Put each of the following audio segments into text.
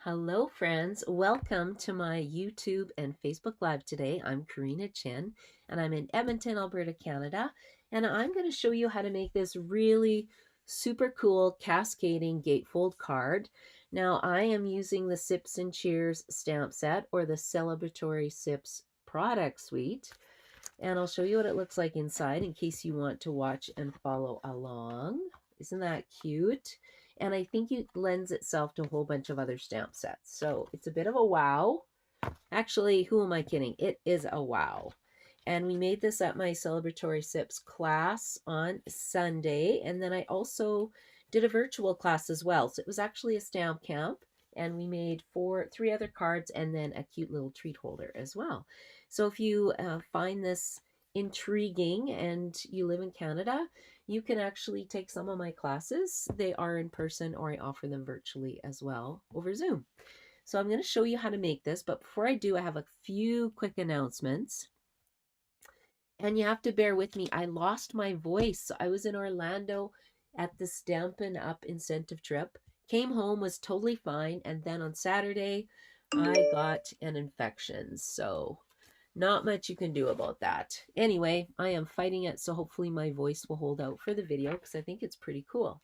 Hello, friends. Welcome to my YouTube and Facebook Live today. I'm Karina Chin, and I'm in Edmonton, Alberta, Canada. And I'm going to show you how to make this really super cool cascading gatefold card. Now, I am using the Sips and Cheers stamp set or the Celebratory Sips product suite. And I'll show you what it looks like inside in case you want to watch and follow along. Isn't that cute? And I think it lends itself to a whole bunch of other stamp sets. So it's a bit of a wow. Actually, who am I kidding? It is a wow. And we made this at my Celebratory Sips class on Sunday. And then I also did a virtual class as well. So it was actually a stamp camp. And we made three other cards and then a cute little treat holder as well. So if you find this intriguing and you live in Canada, you can actually take some of my classes. They are in person or I offer them virtually as well over Zoom. So I'm going to show you how to make this, but before I do, I have a few quick announcements. And you have to bear with me. I lost my voice. So I was in Orlando at the Stampin' Up incentive trip, came home, was totally fine, and then on Saturday, I got an infection. So not much you can do about that. Anyway, I am fighting it, so hopefully my voice will hold out for the video because I think it's pretty cool.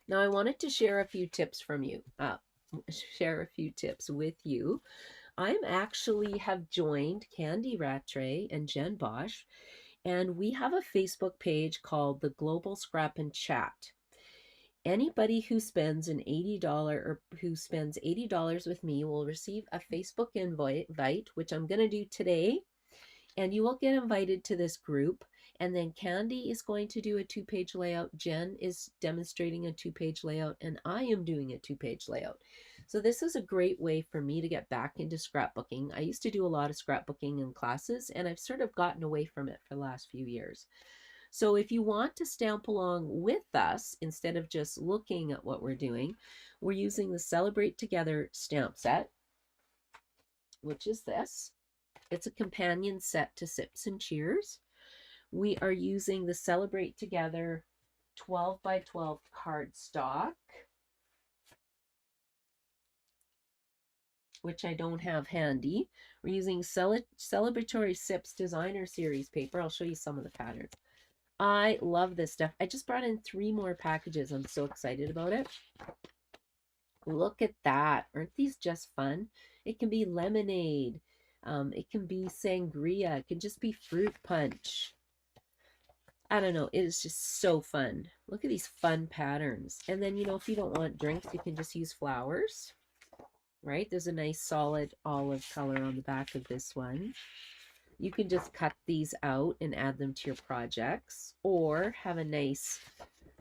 Now, I wanted to share a few tips with you. I'm actually have joined Candy Rattray and Jen Bosch, and we have a Facebook page called the Global Scrap and Chat. Anybody who spends an $80 with me will receive a Facebook invite, which I'm going to do today. And you will get invited to this group. And then Candy is going to do a 2-page layout. Jen is demonstrating a 2-page layout. And I am doing a 2-page layout. So this is a great way for me to get back into scrapbooking. I used to do a lot of scrapbooking in classes, and I've sort of gotten away from it for the last few years. So if you want to stamp along with us, instead of just looking at what we're doing, we're using the Celebrate Together stamp set, which is this. It's a companion set to Sips and Cheers. We are using the Celebrate Together 12 by 12 cardstock, which I don't have handy. We're using Celebratory Sips Designer Series paper. I'll show you some of the patterns. I love this stuff. I just brought in 3 more packages. I'm so excited about it. Look at that. Aren't these just fun? It can be lemonade. It can be sangria. It can just be fruit punch. I don't know. It is just so fun. Look at these fun patterns. And then, you know, if you don't want drinks, you can just use flowers, right? There's a nice solid olive color on the back of this one. You can just cut these out and add them to your projects, or have a nice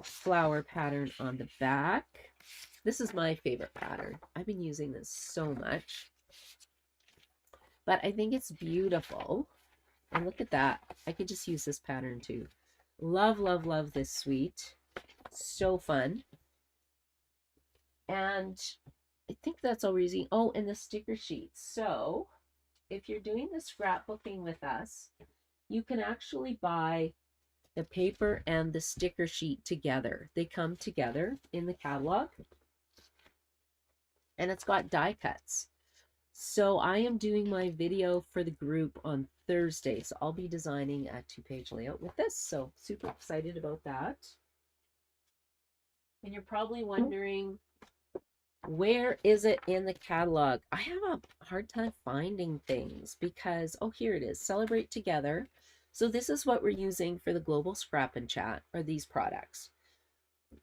flower pattern on the back. This is my favorite pattern. I've been using this so much, but I think it's beautiful. And look at that. I could just use this pattern too. Love, love, love this suite. So fun. And I think that's all we're using. Oh, and the sticker sheets. So if you're doing the scrapbooking with us, you can actually buy the paper and the sticker sheet together. They come together in the catalog, and it's got die cuts. So I am doing my video for the group on Thursday, so I'll be designing a 2-page layout with this. So super excited about that. And you're probably wondering, where is it in the catalog? I have a hard time finding things because, oh, here it is, Celebrate Together. So this is what we're using for the Global Scrap and Chat, are these products.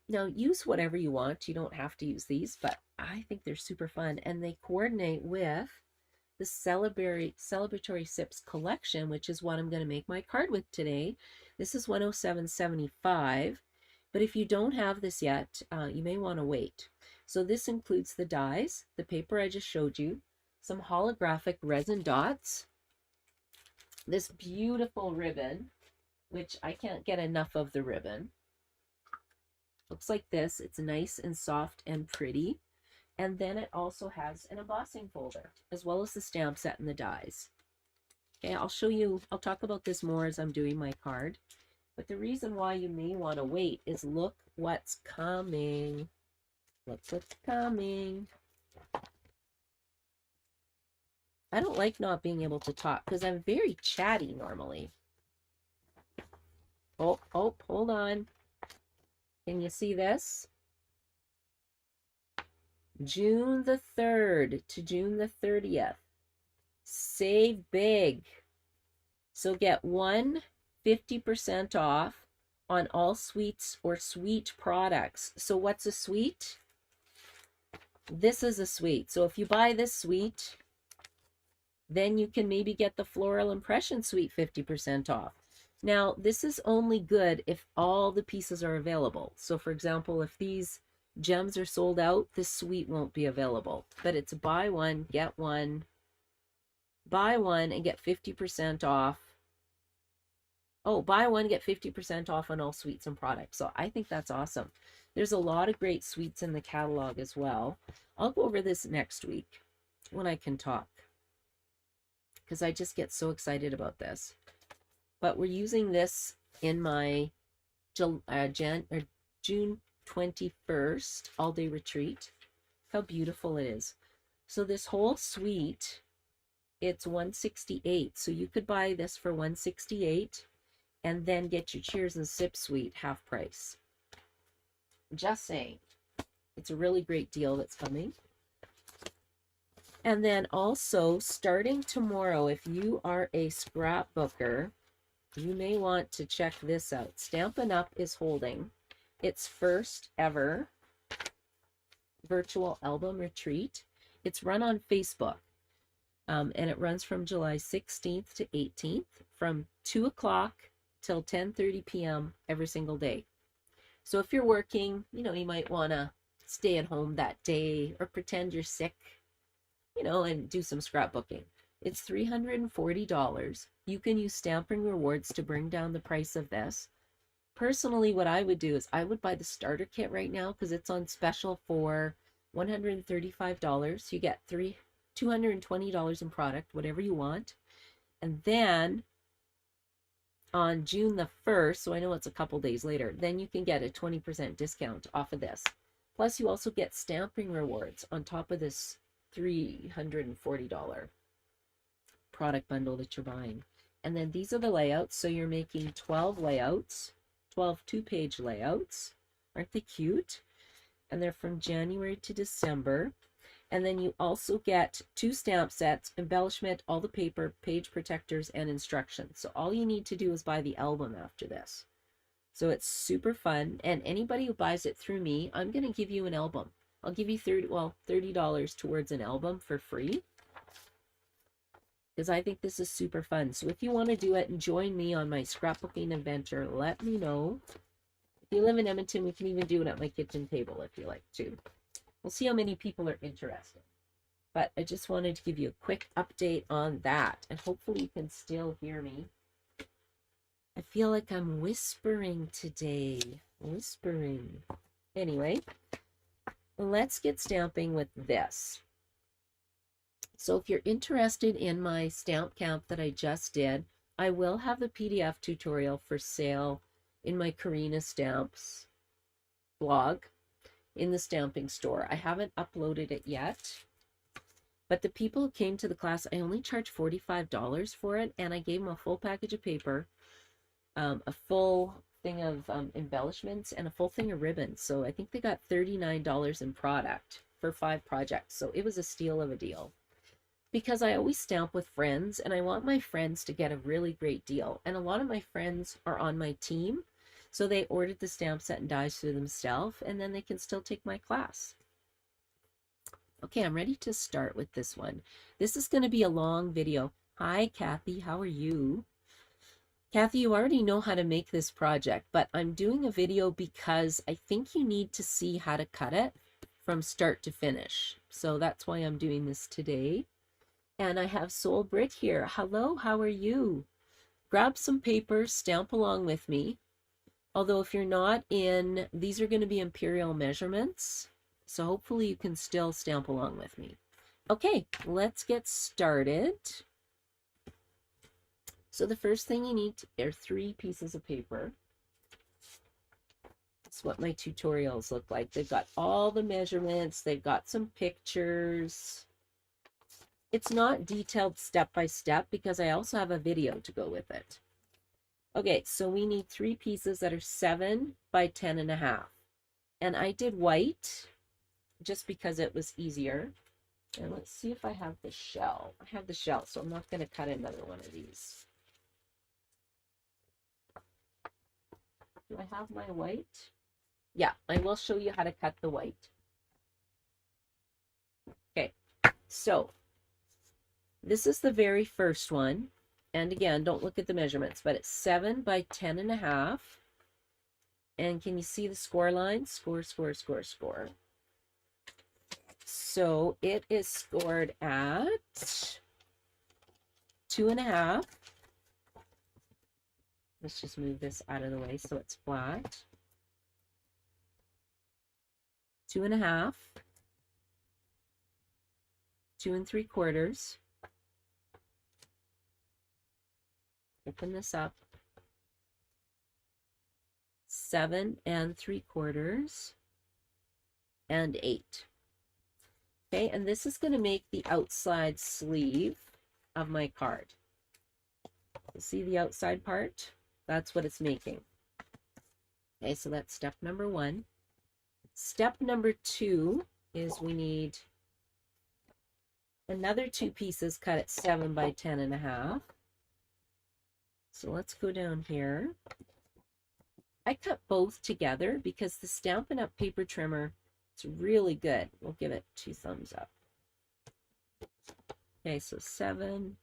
Now, use whatever you want. You don't have to use these, but I think they're super fun. And they coordinate with the Celebratory Sips Collection, which is what I'm going to make my card with today. This is 107.75. But if you don't have this yet, you may want to wait. So this includes the dies, the paper I just showed you, some holographic resin dots, this beautiful ribbon, which I can't get enough of the ribbon. Looks like this. It's nice and soft and pretty. And then it also has an embossing folder, as well as the stamp set and the dies. Okay, I'll show you, I'll talk about this more as I'm doing my card. But the reason why you may want to wait is look what's coming. Look what's coming. I don't like not being able to talk because I'm very chatty normally. Oh, hold on. Can you see this? June the 3rd to June the 30th. Save big. So get 50% off on all sweets or sweet products. So what's a sweet? This is a sweet. So if you buy this sweet, then you can maybe get the Floral Impression Suite 50% off. Now, this is only good if all the pieces are available. So for example, if these gems are sold out, this suite won't be available. But it's buy one, get one, buy one and get 50% off. Oh, buy one, get 50% off on all sweets and products. So I think that's awesome. There's a lot of great sweets in the catalog as well. I'll go over this next week when I can talk, because I just get so excited about this. But we're using this in my June 21st all-day retreat. How beautiful it is. So this whole suite, it's $168. So you could buy this for $168 and then get your Cheers and Sips suite half price. Just saying. It's a really great deal that's coming. And then also, starting tomorrow, if you are a scrapbooker, you may want to check this out. Stampin' Up is holding its first ever virtual album retreat. It's run on Facebook, and it runs from July 16th to 18th from 2 o'clock till 10:30 p.m. every single day. So if you're working, you might want to stay at home that day or pretend you're sick, and do some scrapbooking. It's $340. You can use Stampin' Rewards to bring down the price of this. Personally, what I would do is I would buy the starter kit right now because it's on special for $135. You get $220 in product, whatever you want. And then on June the 1st, so I know it's a couple days later, then you can get a 20% discount off of this. Plus, you also get Stampin' Rewards on top of this $340 product bundle that you're buying. And then these are the layouts. So you're making 12 layouts, 12 two-page layouts. Aren't they cute? And they're from January to December. And then you also get 2 stamp sets, embellishment, all the paper, page protectors, and instructions. So all you need to do is buy the album after this. So it's super fun. And anybody who buys it through me, I'm going to give you an album. I'll give you $30 towards an album for free, because I think this is super fun. So if you want to do it and join me on my scrapbooking adventure, let me know. If you live in Edmonton, we can even do it at my kitchen table if you like to. We'll see how many people are interested. But I just wanted to give you a quick update on that, and hopefully you can still hear me. I feel like I'm whispering today. Whispering. Anyway, let's get stamping with this. So if you're interested in my stamp camp that I just did, I will have the PDF tutorial for sale in my Karina Stamps blog in the stamping store. I haven't uploaded it yet, but the people who came to the class, I only charged $45 for it, and I gave them a full package of paper, a full thing of embellishments, and a full thing of ribbons. So I think they got $39 in product for 5 projects. So it was a steal of a deal, because I always stamp with friends and I want my friends to get a really great deal. And a lot of my friends are on my team, so they ordered the stamp set and dies for themselves, and then they can still take my class. Okay, I'm ready to start with this one. This is going to be a long video. Hi, Kathy, how are you? Kathy, you already know how to make this project, but I'm doing a video because I think you need to see how to cut it from start to finish. So that's why I'm doing this today. And I have Soul Brit here. Hello, how are you? Grab some paper, stamp along with me. Although if you're not in, these are going to be imperial measurements. So hopefully you can still stamp along with me. Okay, let's get started. So the first thing you need are 3 pieces of paper. That's what my tutorials look like. They've got all the measurements. They've got some pictures. it's not detailed step by step because I also have a video to go with it. Okay, so we need 3 pieces that are 7 by 10.5. And I did white just because it was easier. And let's see if I have the shell. I have the shell, so I'm not going to cut another one of these. Do I have my white? Yeah, I will show you how to cut the white. Okay, so this is the very first one. And again, don't look at the measurements, but it's 7 by 10.5. And can you see the score line? Score, score, score, score. So it is scored at 2.5. Let's just move this out of the way so it's flat. 2.5. 2 3/4. Open this up. 7 3/4 and 8. Okay, and this is going to make the outside sleeve of my card. See the outside part? That's what it's making. Okay, so that's step number 1. Step number 2 is we need another 2 pieces cut at 7 by 10.5. So let's go down here. I cut both together because the Stampin' Up paper trimmer, it's really good. We'll give it 2 thumbs up. Okay, so 7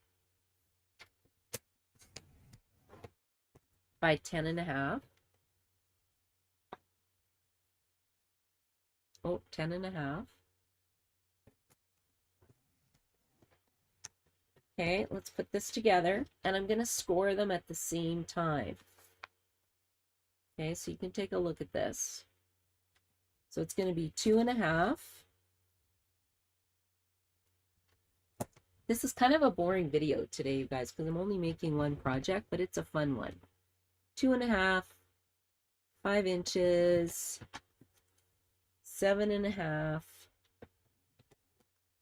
by 10.5. Oh, 10.5. Okay, let's put this together, and I'm going to score them at the same time. Okay, so you can take a look at this. So it's going to be 2.5. This is kind of a boring video today, you guys, because I'm only making one project, but it's a fun one. 2.5, 5 inches, 7.5,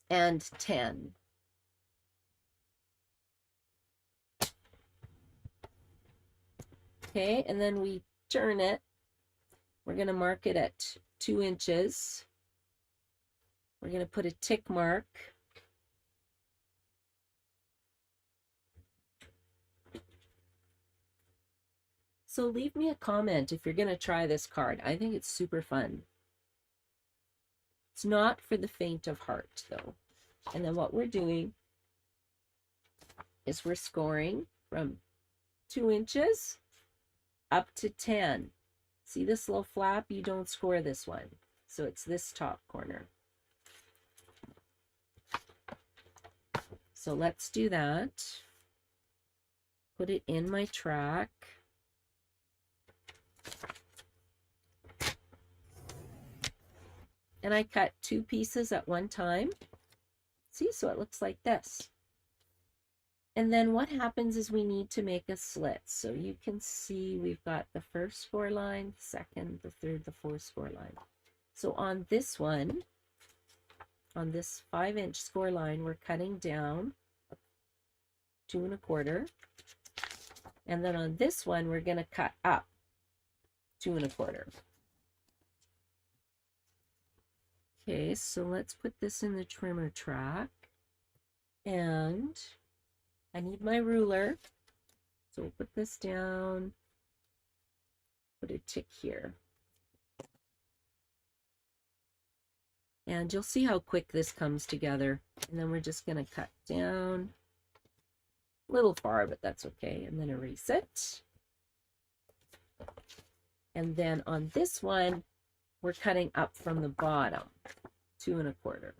and 10. Okay, and then we turn it. We're going to mark it at 2 inches. We're going to put a tick mark. So leave me a comment if you're going to try this card. I think it's super fun. It's not for the faint of heart, though. And then what we're doing is we're scoring from 2 inches up to 10. See this little flap? You don't score this one. So it's this top corner. So let's do that. Put it in my track. And I cut 2 pieces at one time. See, so it looks like this. And then what happens is we need to make a slit. So you can see we've got the first score line, the second, the third, the fourth score line. So on this one, on this 5-inch score line, we're cutting down 2 1/4. And then on this one, we're going to cut up 2 1/4. Okay, so let's put this in the trimmer track. And I need my ruler. So we'll put this down, put a tick here. And you'll see how quick this comes together. And then we're just going to cut down a little far, but that's okay. And then erase it. And then on this one, we're cutting up from the bottom, 2 1/4.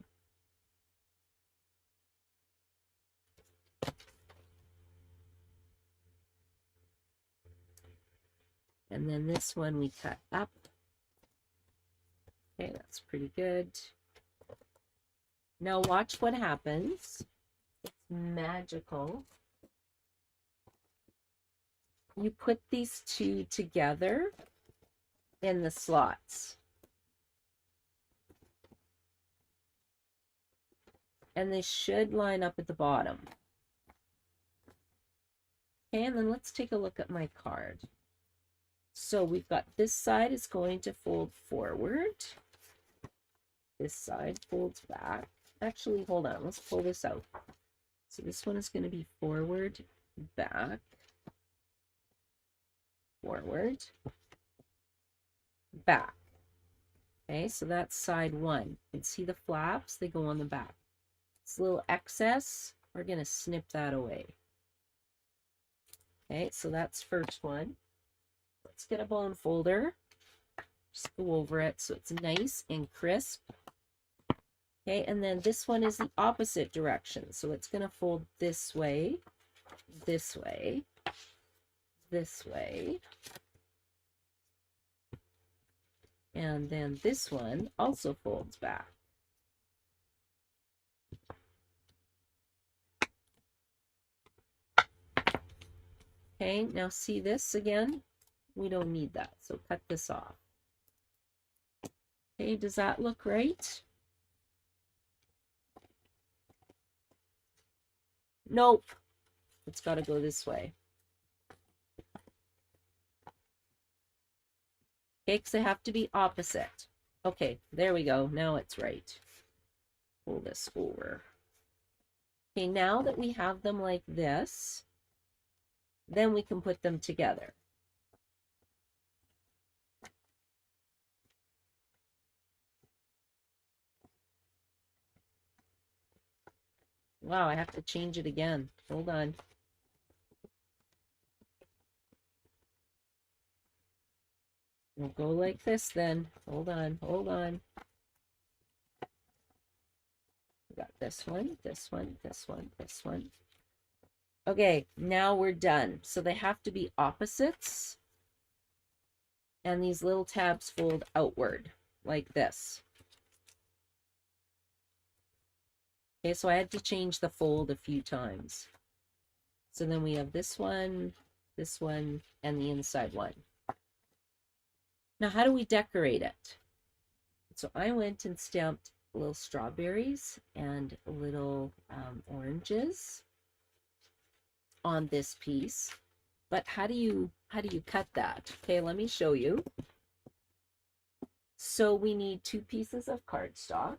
And then this one we cut up. Okay, that's pretty good. Now watch what happens. It's magical. You put these 2 together in the slots. and they should line up at the bottom. Okay, and then let's take a look at my card. So we've got this side is going to fold forward. This side folds back. Actually, hold on, let's pull this out. So this one is going to be forward, back, forward, back. Okay, so that's side one. You can see the flaps, they go on the back. This little excess, we're going to snip that away. Okay, so that's first one. Let's get a bone folder. Just go over it so it's nice and crisp. Okay, and then this one is the opposite direction. So it's going to fold this way, this way, this way. And then this one also folds back. Okay, now see this again? We don't need that, so cut this off. Okay, does that look right? Nope. It's got to go this way. Okay, because they have to be opposite. Okay, there we go. Now it's right. Pull this over. Okay, now that we have them like this, then we can put them together. Wow, I have to change it again. Hold on. We'll go like this then. Hold on, hold on. We got this one, this one, this one, this one. Okay, now we're done. So they have to be opposites. And these little tabs fold outward like this. Okay, so I had to change the fold a few times. So then we have this one, and the inside one. Now, how do we decorate it? So I went and stamped little strawberries and little oranges on this piece. But how do you cut that? Okay, let me show you. So we need 2 pieces of cardstock.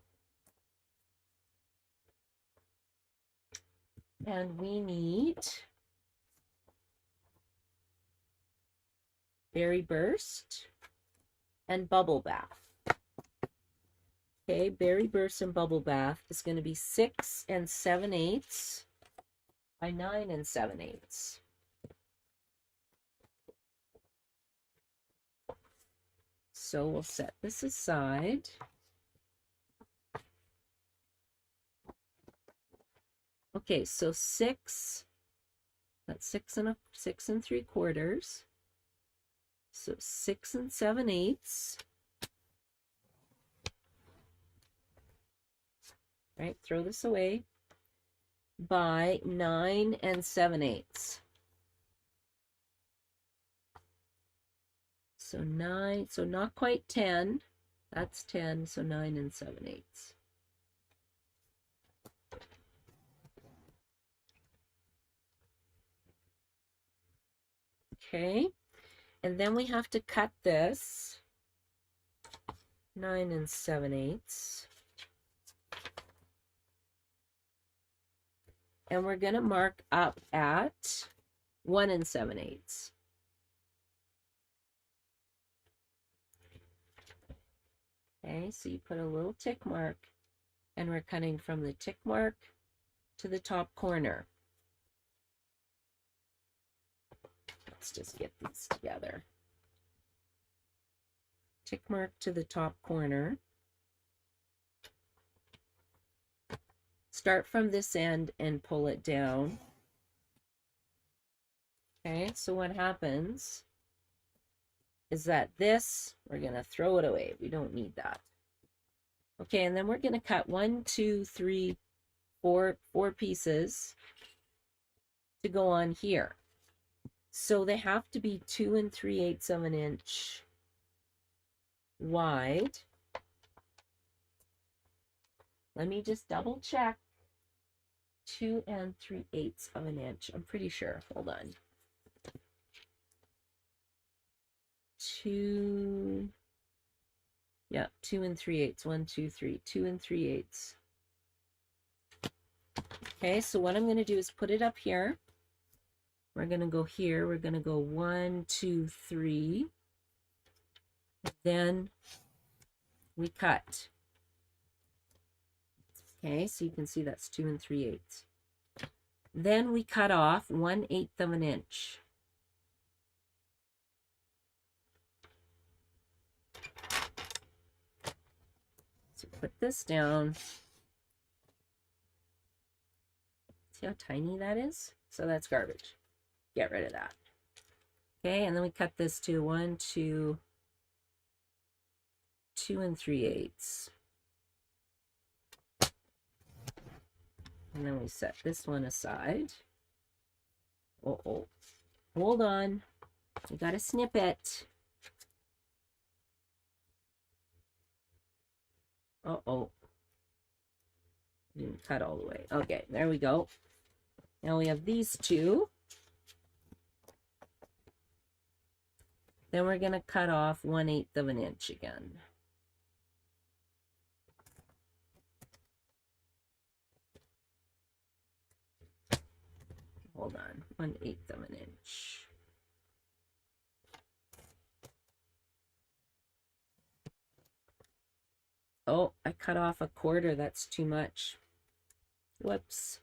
And we need Berry Burst and Bubble Bath. Okay, Berry Burst and Bubble Bath is going to be 6 7/8 by 9 7/8. So we'll set this aside. Okay, so 6, that's 6 3/4. So 6 7/8. Right, throw this away. By 9 7/8. So 9, so not quite 10. That's 10, so 9 7/8. Okay, and then we have to cut this 9 7/8. And we're going to mark up at 1 7/8. Okay, so you put a little tick mark, and we're cutting from the tick mark to the top corner. Let's just get these together. Tick mark to the top corner. Start from this end and pull it down. Okay, so what happens is that this, we're going to throw it away. We don't need that. Okay, and then we're going to cut 1, 2, 3, 4 pieces to go on here. So they have to be 2 3/8 of an inch wide. Let me just double check. 2 3/8 of an inch. I'm pretty sure. Hold on. 2, yeah, 2 3/8. 1, 2, 3. 2 3/8. Okay, so what I'm going to do is put it up here. We're going to go here. We're going to go 1, 2, 3. Then we cut. Okay, so you can see that's 2 3/8. Then we cut off 1/8 of an inch. So put this down. See how tiny that is? So that's garbage. Get rid of that. Okay, and then we cut this to 1, 2, 2 3/8. And then we set this one aside. Oh, hold on. We got to snip it. Uh-oh. Didn't cut all the way. Okay, there we go. Now we have these two. Then we're going to cut off 1/8 of an inch again. Hold on, 1/8 of an inch. Oh, I cut off 1/4. That's too much. Whoops.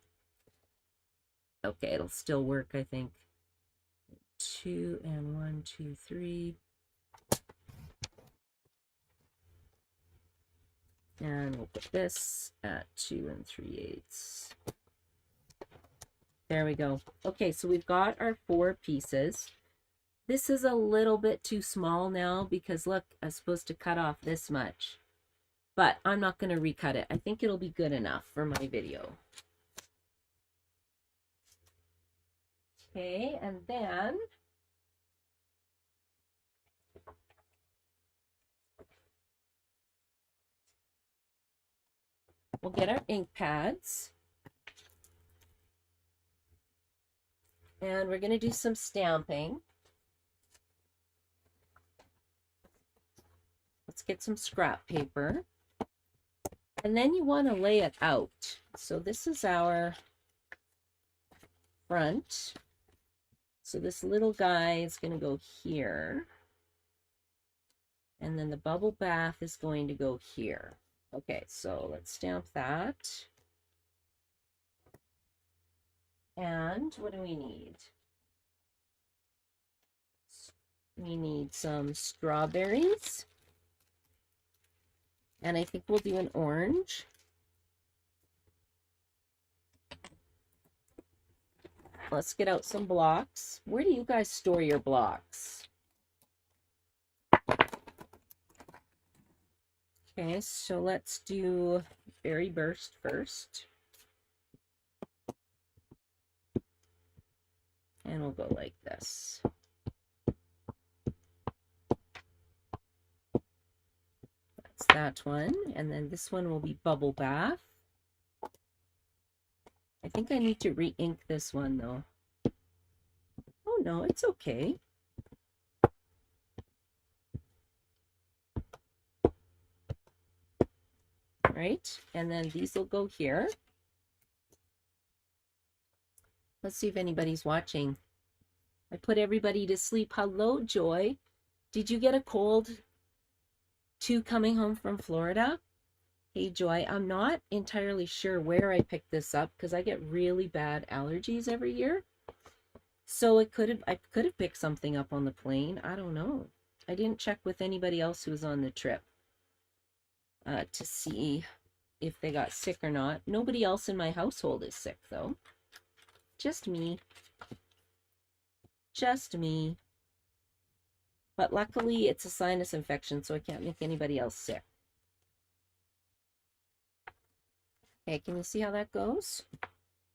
Okay, it'll still work, I think. 2 and 1, 2, 3. And we'll put this at 2 3/8. There we go. Okay, so we've got our 4 pieces. This is a little bit too small now because look, I'm supposed to cut off this much. But I'm not going to recut it. I think it'll be good enough for my video. Okay, and then we'll get our ink pads. And we're going to do some stamping. Let's get some scrap paper. And then you want to lay it out. So this is our front. So this little guy is going to go here. And then the bubble bath is going to go here. Okay, so let's stamp that. And what do we need? We need some strawberries. And I think we'll do an orange. Let's get out some blocks. Where do you guys store your blocks? Okay, so let's do berry burst first. And we'll go like this. That's that one. And then this one will be bubble bath. I think I need to re-ink this one though. Oh no, it's okay. Right, and then these will go here. Let's see if anybody's watching. I put everybody to sleep. Hello, Joy. Did you get a cold too coming home from Florida? Hey, Joy, I'm not entirely sure where I picked this up because I get really bad allergies every year. So I could have picked something up on the plane. I don't know. I didn't check with anybody else who was on the trip to see if they got sick or not. Nobody else in my household is sick though. Just me. Just me. But luckily it's a sinus infection, so I can't make anybody else sick. Okay, can you see how that goes?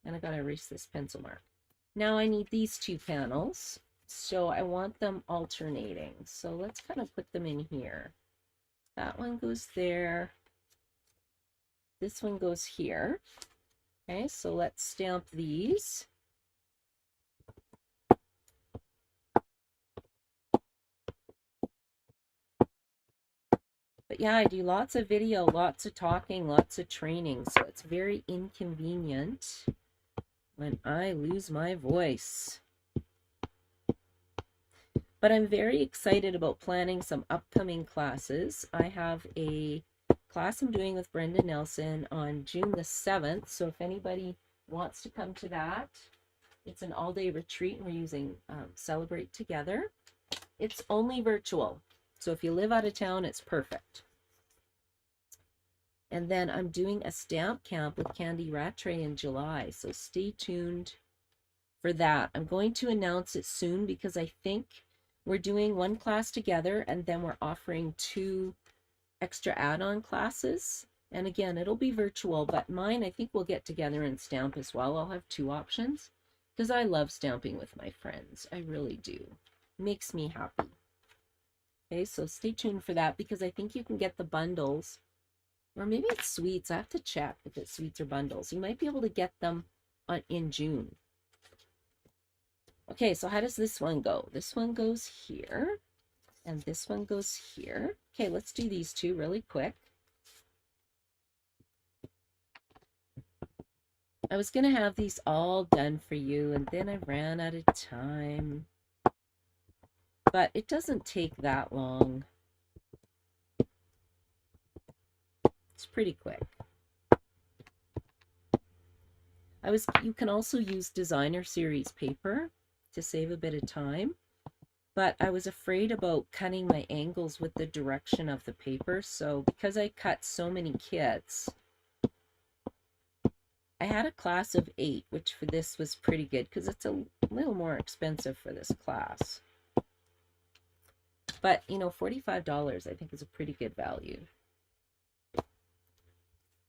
And I gotta erase this pencil mark. Now I need these two panels, so I want them alternating. So let's kind of put them in here. That one goes there. This one goes here. Okay, so let's stamp these. But yeah, I do lots of video, lots of talking, lots of training, so it's very inconvenient when I lose my voice. But I'm very excited about planning some upcoming classes. I have a class I'm doing with Brenda Nelson on June the 7th, so if anybody wants to come to that, it's an all-day retreat, and we're using Celebrate Together. It's only virtual, so if you live out of town, it's perfect. And then I'm doing a stamp camp with Candy Rattray in July, so stay tuned for that. I'm going to announce it soon because I think we're doing one class together and then we're offering 2 extra add-on classes. And again, it'll be virtual, but mine I think we'll get together and stamp as well. I'll have 2 options because I love stamping with my friends. I really do. It makes me happy. Okay, so stay tuned for that because I think you can get the bundles. Or maybe it's suites. I have to check if it's suites or bundles. You might be able to get them in June. Okay, so how does this one go? This one goes here, and this one goes here. Okay, let's do these 2 really quick. I was going to have these all done for you, and then I ran out of time. But it doesn't take that long. It's pretty quick. You can also use designer series paper to save a bit of time, but I was afraid about cutting my angles with the direction of the paper, so because I cut so many kits, I had a class of 8, which for this was pretty good because it's a little more expensive for this class. But, you know, $45 I think is a pretty good value.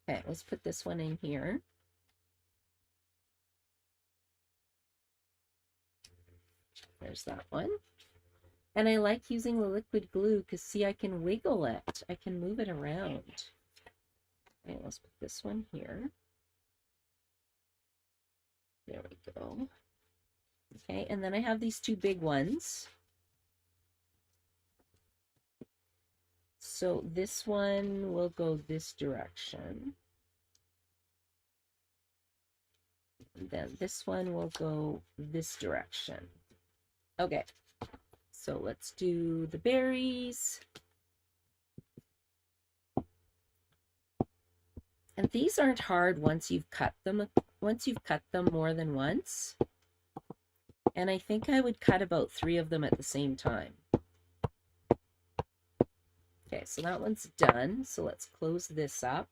Okay, let's put this one in here. There's that one. And I like using the liquid glue because, see, I can wiggle it. I can move it around. Okay, let's put this one here. There we go. Okay, and then I have these 2 big ones. So this one will go this direction. And then this one will go this direction. Okay, so let's do the berries. And these aren't hard once you've cut them more than once. And I think I would cut about 3 of them at the same time. Okay, so that one's done. So let's close this up.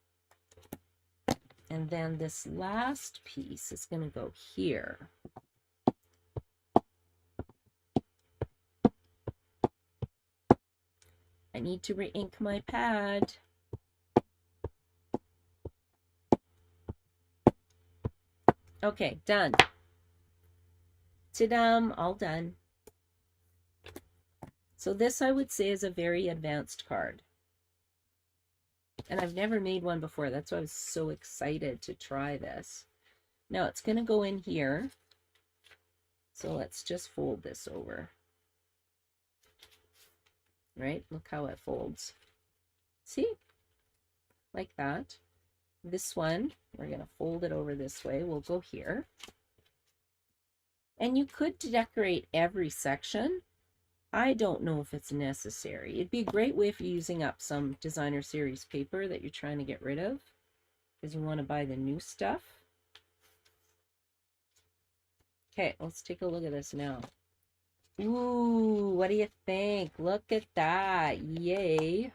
And then this last piece is going to go here. I need to re-ink my pad. Okay, done. Ta-dam, all done. So this, I would say, is a very advanced card. And I've never made one before. That's why I was so excited to try this. Now it's going to go in here. So let's just fold this over. Right? Look how it folds. See? Like that. This one, we're going to fold it over this way. We'll go here. And you could decorate every section. I don't know if it's necessary. It'd be a great way if you're using up some designer series paper that you're trying to get rid of, because you want to buy the new stuff. Okay, let's take a look at this now. Ooh, what do you think? Look at that. Yay.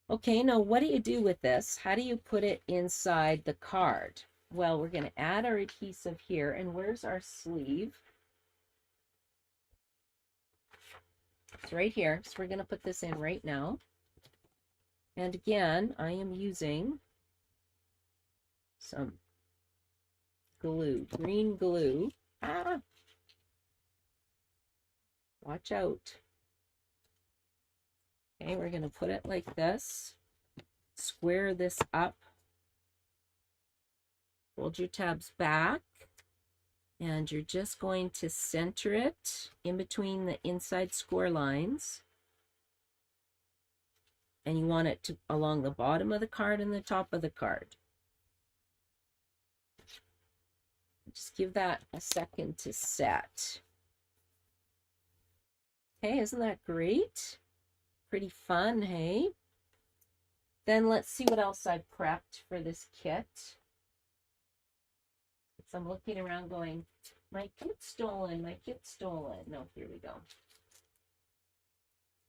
Okay, now what do you do with this? How do you put it inside the card? Well, we're going to add our adhesive here. And where's our sleeve? It's right here. So we're going to put this in right now. And again, I am using some glue, green glue. Ah! Watch out. Okay, we're going to put it like this. Square this up. Fold your tabs back, and you're just going to center it in between the inside score lines. And you want it to along the bottom of the card and the top of the card. Just give that a second to set. Okay, isn't that great? Pretty fun, hey? Then let's see what else I've prepped for this kit. So I'm looking around going, my kit's stolen, my kit's stolen. No, here we go.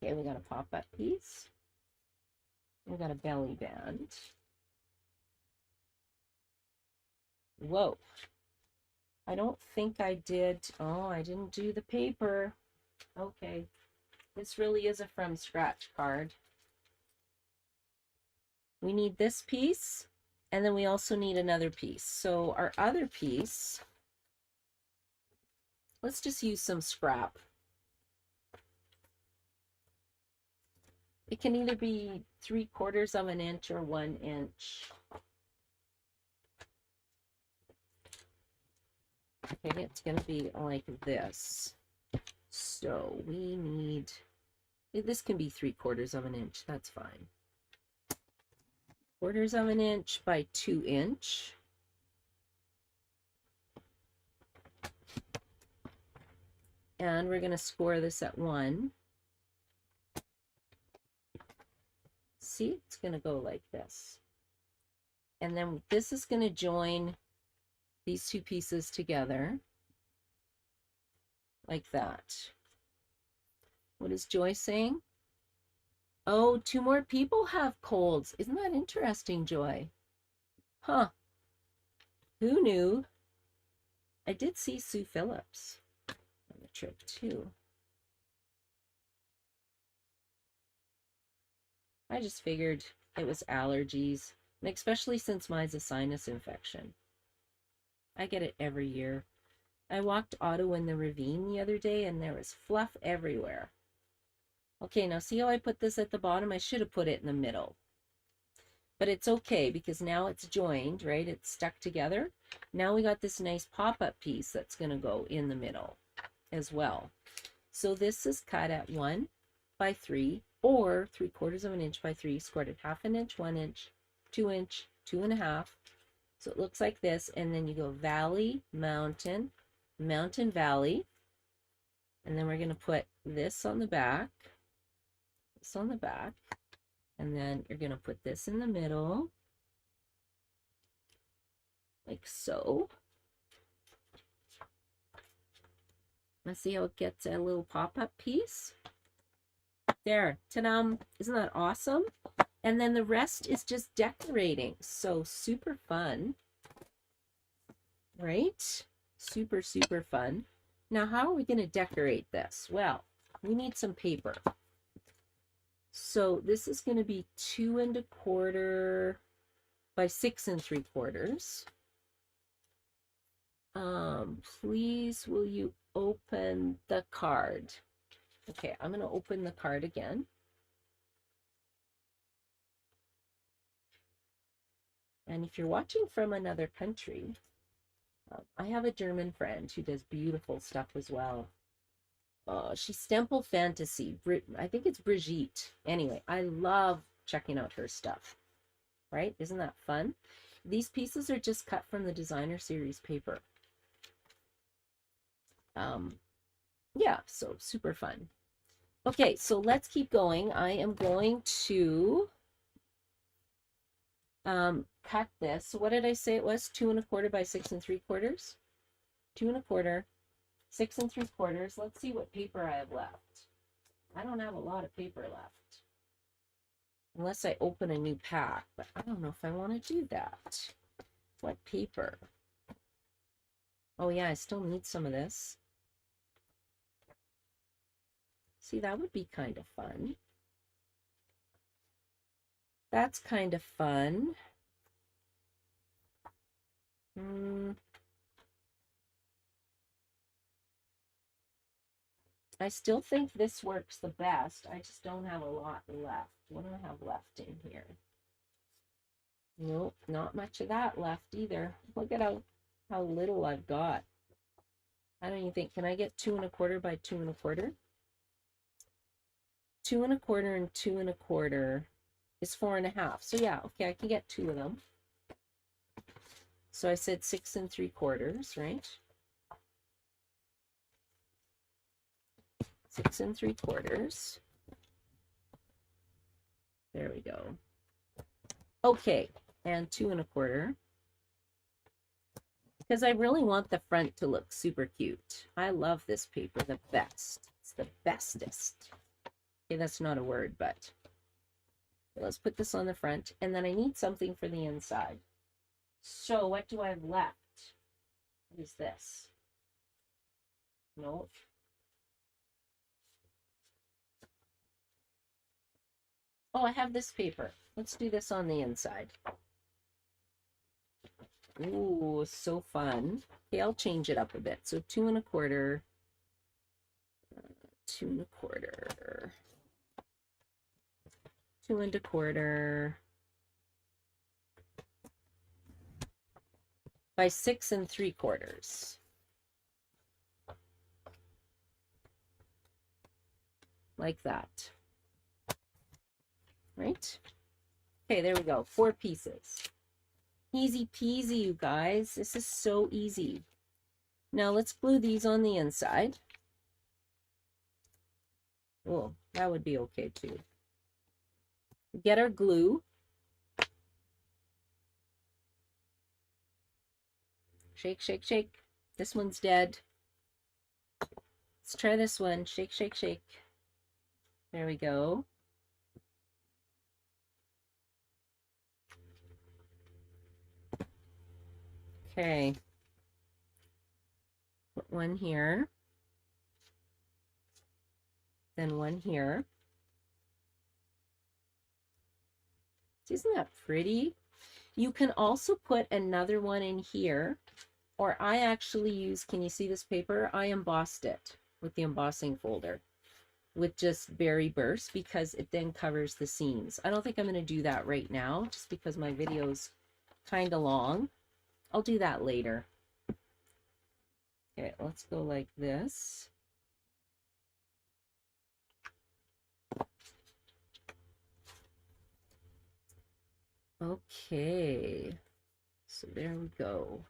Okay, we got a pop-up piece. We got a belly band. Whoa. I don't think I did. Oh, I didn't do the paper. Okay. This really is a from scratch card. We need this piece, and then we also need another piece. So our other piece, let's just use some scrap. It can either be 3/4 of an inch or 1 inch. Okay, it's going to be like this. So we need, this can be 3/4 of an inch. That's fine. 1/4 of an inch by 2 inch. And we're going to score this at 1. See, it's going to go like this. And then this is going to join these two pieces together like that. What is Joy saying? Oh, 2 more people have colds. Isn't that interesting, Joy? Huh. Who knew? I did see Sue Phillips on the trip too. I just figured it was allergies, and especially since mine's a sinus infection. I get it every year. I walked Otto in the ravine the other day, and there was fluff everywhere. Okay, now see how I put this at the bottom? I should have put it in the middle. But it's okay, because now it's joined, right? It's stuck together. Now we got this nice pop-up piece that's going to go in the middle as well. So this is cut at 1 by 3, or 3/4 of an inch by 3, scored at 1/2 inch, 1 inch, 2 inch, 2.5. So it looks like this, and then you go valley, mountain, mountain, valley, and then we're going to put this on the back, this on the back, and then you're going to put this in the middle, like so. Let's see how it gets a little pop-up piece. There, ta-da! Isn't that awesome? And then the rest is just decorating. So super fun, right? Super, super fun. Now, how are we going to decorate this? Well, we need some paper. So this is going to be 2 1/4 by 6 3/4. Please, will you open the card? Okay, I'm going to open the card again. And if you're watching from another country, I have a German friend who does beautiful stuff as well. She's Stempel Fantasy. I think it's Brigitte. Anyway, I love checking out her stuff. Right? Isn't that fun? These pieces are just cut from the designer series paper. Yeah, so super fun. Okay, so let's keep going. I am going to cut this. So what did I say it was? 2 1/4 by 6 3/4. 2 1/4, 6 3/4. Let's see what paper I have left. I don't have a lot of paper left. Unless I open a new pack, but I don't know if I want to do that. What paper? Oh yeah, I still need some of this. See, that would be kind of fun. That's kind of fun. I still think this works the best. I just don't have a lot left. What do I have left in here? Nope, not much of that left either. Look at how little I've got. I don't even think, can I get 2 1/4 by 2 1/4? 2 1/4 and 2 1/4 is 4 1/2. So yeah, okay, I can get 2 of them. So I said 6 3/4, right? 6 3/4. There we go. Okay, and 2 1/4. Because I really want the front to look super cute. I love this paper the best. It's the bestest. Okay, that's not a word, but let's put this on the front. And then I need something for the inside. So what do I have left? What is this? No. Oh, I have this paper. Let's do this on the inside. Ooh, so fun. Okay, I'll change it up a bit. So 2 1/4, 2 1/4, 2 1/4 by 6 3/4. Like that. Right? Okay, there we go. 4 pieces. Easy peasy, you guys. This is so easy. Now let's glue these on the inside. Oh, that would be okay too. Get our glue. Shake, shake, shake. This one's dead. Let's try this one. Shake, shake, shake. There we go. Okay. Put one here. Then one here. Isn't that pretty? You can also put another one in here, or I actually use, can you see this paper? I embossed it with the embossing folder with just berry burst because it then covers the seams. I don't think I'm going to do that right now just because my video's kind of long. I'll do that later. Okay, let's go like this. Okay, so there we go.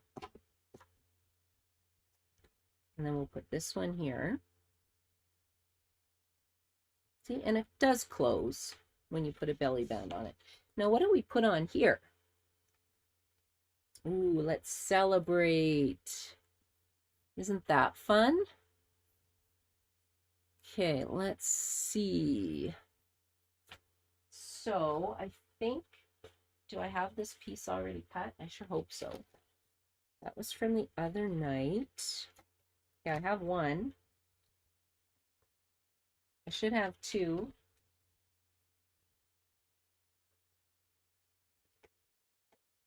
And then we'll put this one here. See, and it does close when you put a belly band on it. Now, what do we put on here? Ooh, let's celebrate. Isn't that fun? Okay, let's see. So I think, do I have this piece already cut? I sure hope so. That was from the other night. Yeah, I have one. I should have 2.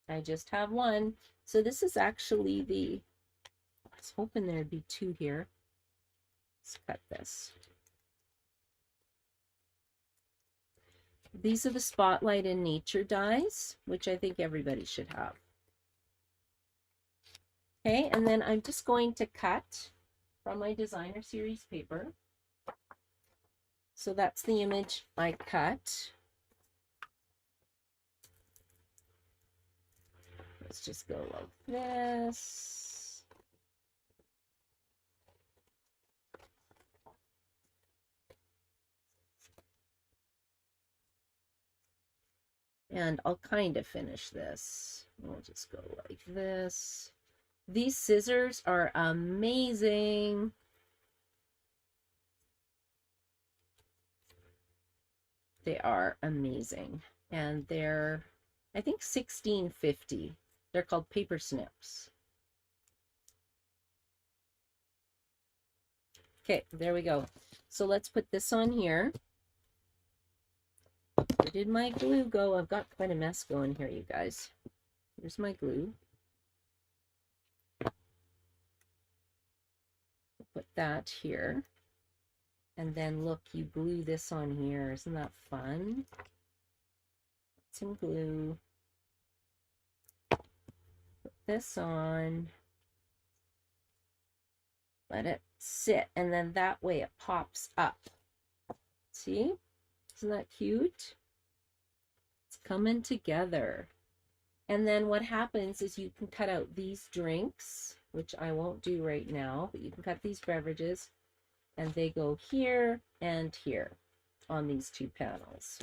I just have 1. So this is actually the, I was hoping there'd be 2 here. Let's cut this. These are the Spotlight in Nature dies, which I think everybody should have. Okay, and then I'm just going to cut from my designer series paper. So that's the image I cut. Let's just go like this. And I'll kind of finish this. We'll just go like this. These scissors are amazing. They are amazing. And they're, I think, $16.50. They're called paper snips. Okay, there we go. So let's put this on here. Where did my glue go? I've got quite a mess going here, you guys. Here's my glue. Put that here. And then look, you glue this on here. Isn't that fun? Some glue. this on, let it sit, and then that way it pops up. See? Isn't that cute? It's coming together. And then what happens is you can cut out these drinks, which I won't do right now, but you can cut these beverages, and they go here and here on these two panels.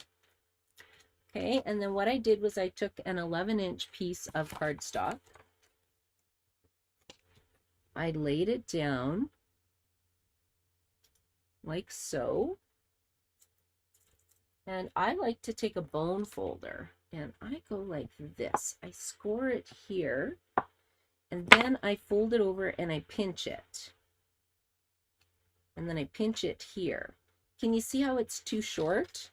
Okay, and then what I did was I took an 11-inch piece of cardstock. I laid it down like so. And I like to take a bone folder and I go like this. I score it here and then I fold it over and I pinch it. And then I pinch it here. Can you see how it's too short?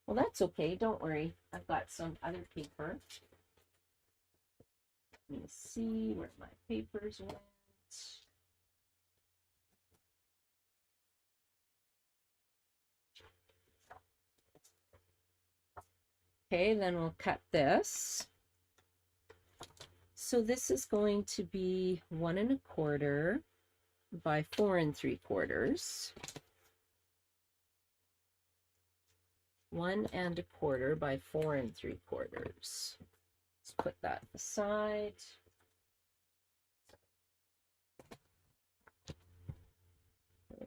Well, that's okay. Don't worry. I've got some other paper. Let me see where my papers went. Okay, then we'll cut this. So this is going to be 1 1/4 by 4 3/4. 1 1/4 by 4 3/4. Let's put that aside.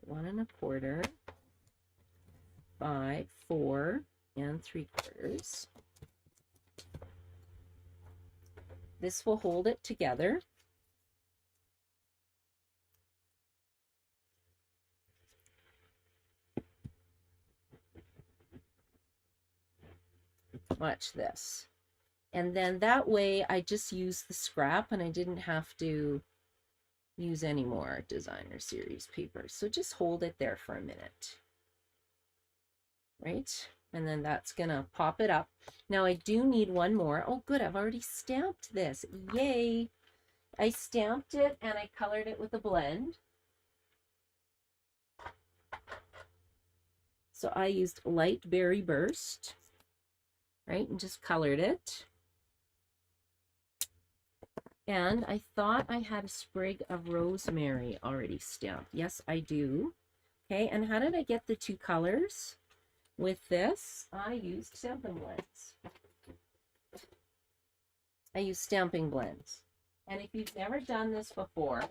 One 1/4 by 4 3/4. This will hold it together. Watch this. And then that way I just use the scrap and I didn't have to use any more designer series paper. So just hold it there for a minute. Right? And then that's gonna pop it up. Now I do need one more. Oh good, I've already stamped this. Yay! I stamped it and I colored it with a blend. So I used Light Berry Burst, right? And just colored it. And I thought I had a sprig of rosemary already stamped. Yes, I do. Okay, and how did I get the two colors? With this, I used Stampin' Blends. I use stamping blends. And if you've never done this before,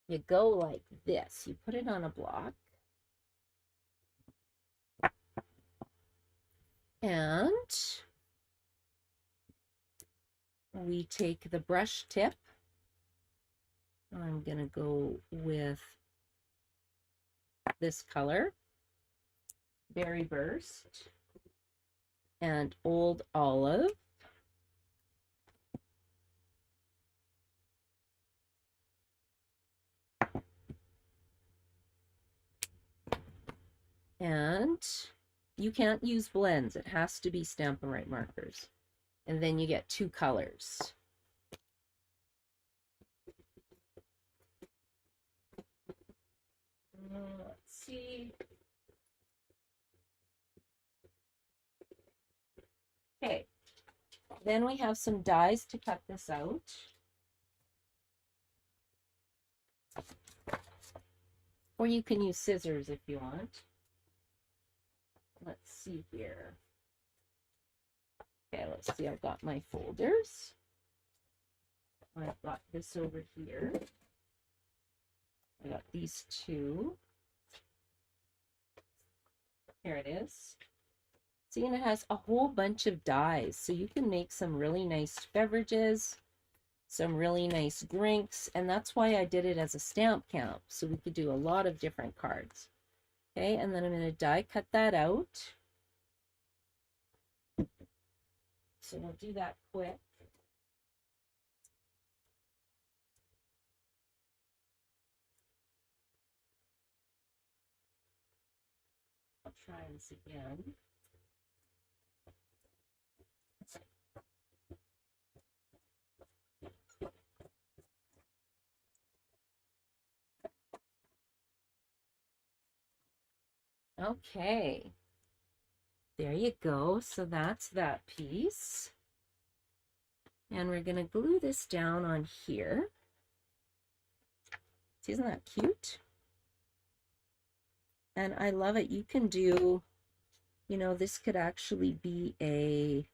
you go like this. You put it on a block. And we take the brush tip. I'm going to go with this color, Berry Burst, and Old Olive. And you can't use blends. It has to be Stampin' Right markers. And then you get two colors. Let's see. Okay. Then we have some dies to cut this out. Or you can use scissors if you want. Let's see here. Okay, let's see. I've got my folders. I've got this over here. I got these two. Here it is. See, and it has a whole bunch of dies. So you can make some really nice beverages, some really nice drinks, and that's why I did it as a stamp count. So we could do a lot of different cards. Okay, and then I'm going to die cut that out. So we'll do that quick. I'll try this again. Okay. There you go. So that's that piece. And we're going to glue this down on here. Isn't that cute? And I love it. You can do, you know, this could actually be a,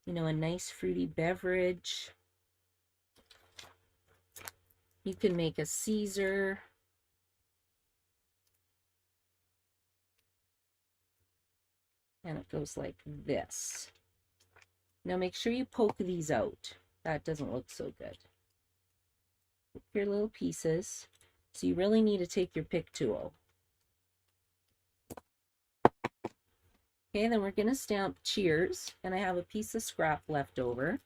you know, a nice fruity beverage. You can make a Caesar. And it goes like this. Now make sure you poke these out. That doesn't look so good. Your little pieces. So you really need to take your pick tool. Okay, then we're going to stamp cheers. And I have a piece of scrap left over.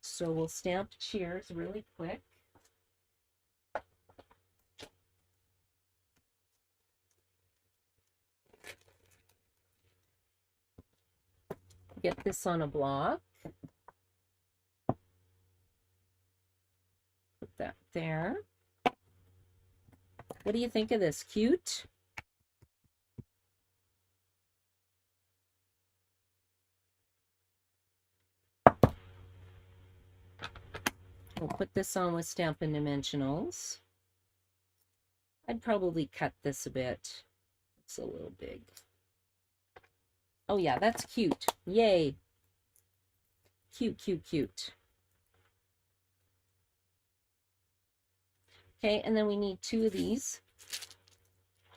So we'll stamp cheers really quick. Get this on a block. Put that there. What do you think of this? Cute? We'll put this on with Stampin' Dimensionals. I'd probably cut this a bit. It's a little big. Oh yeah, that's cute. Yay. Cute, cute, cute. Okay, and then we need 2 of these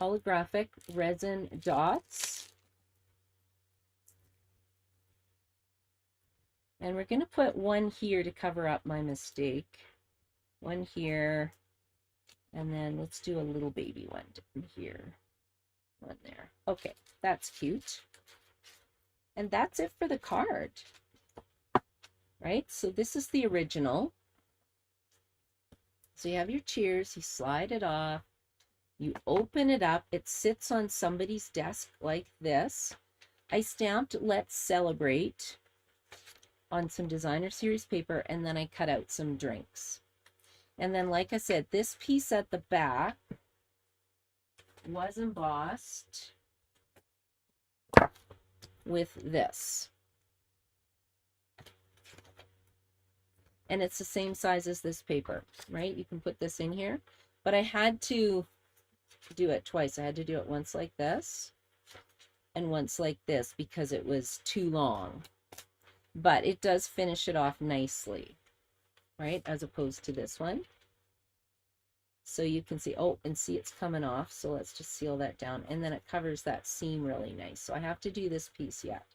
holographic resin dots. And we're going to put 1 here to cover up my mistake. 1 here. And then let's do a little baby one here. 1 there. Okay, that's cute. And that's it for the card. Right? So this is the original. So you have your cheers, you slide it off, you open it up, it sits on somebody's desk like this. I stamped Let's Celebrate on some designer series paper, and then I cut out some drinks. And then, like I said, this piece at the back was embossed with this. And it's the same size as this paper, right? You can put this in here. But I had to do it twice. I had to do it once like this and once like this because it was too long. But it does finish it off nicely, right? As opposed to this one. So you can see, oh, and see it's coming off. So let's just seal that down. And then it covers that seam really nice. So I have to do this piece yet.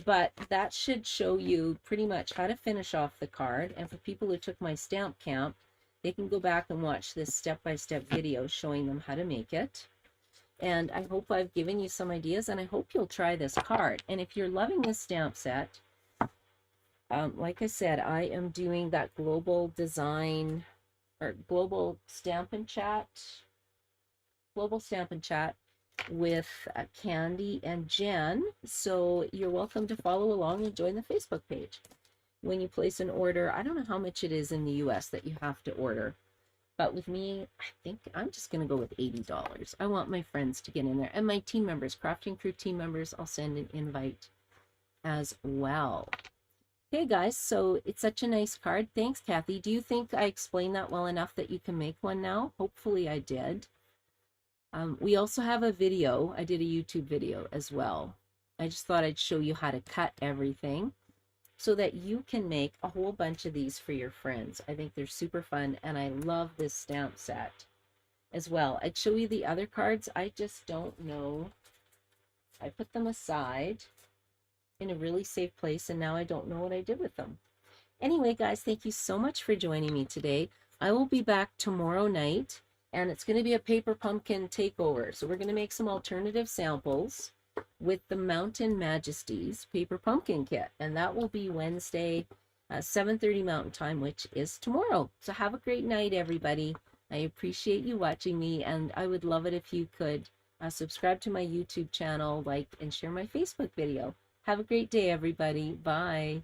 But that should show you pretty much how to finish off the card. And for people who took my stamp camp, they can go back and watch this step-by-step video showing them how to make it. And I hope I've given you some ideas, and I hope you'll try this card. And if you're loving this stamp set, like I said, I am doing that global design or global Stampin' Chat with Candy and Jen. So you're welcome to follow along and join the Facebook page. When you place an order, I don't know how much it is in the US that you have to order, but with me, I think I'm just going to go with $80. I want my friends to get in there, and my team members, Crafting Crew team members, I'll send an invite as well. Okay guys, so it's such a nice card. Thanks, Kathy. Do you think I explained that well enough that you can make one now? Hopefully I did. We also have a video. I did a YouTube video as well. I just thought I'd show you how to cut everything so that you can make a whole bunch of these for your friends. I think they're super fun, and I love this stamp set as well. I'd show you the other cards. I just don't know. I put them aside in a really safe place, and now I don't know what I did with them. Anyway, guys, thank you so much for joining me today. I will be back tomorrow night, and it's going to be a paper pumpkin takeover. So we're going to make some alternative samples with the Mountain Majesties paper pumpkin kit, and that will be Wednesday, 7:30 Mountain Time, which is tomorrow. So have a great night, everybody. I appreciate you watching me, and I would love it if you could subscribe to my YouTube channel, like, and share my Facebook video. Have a great day, everybody. Bye.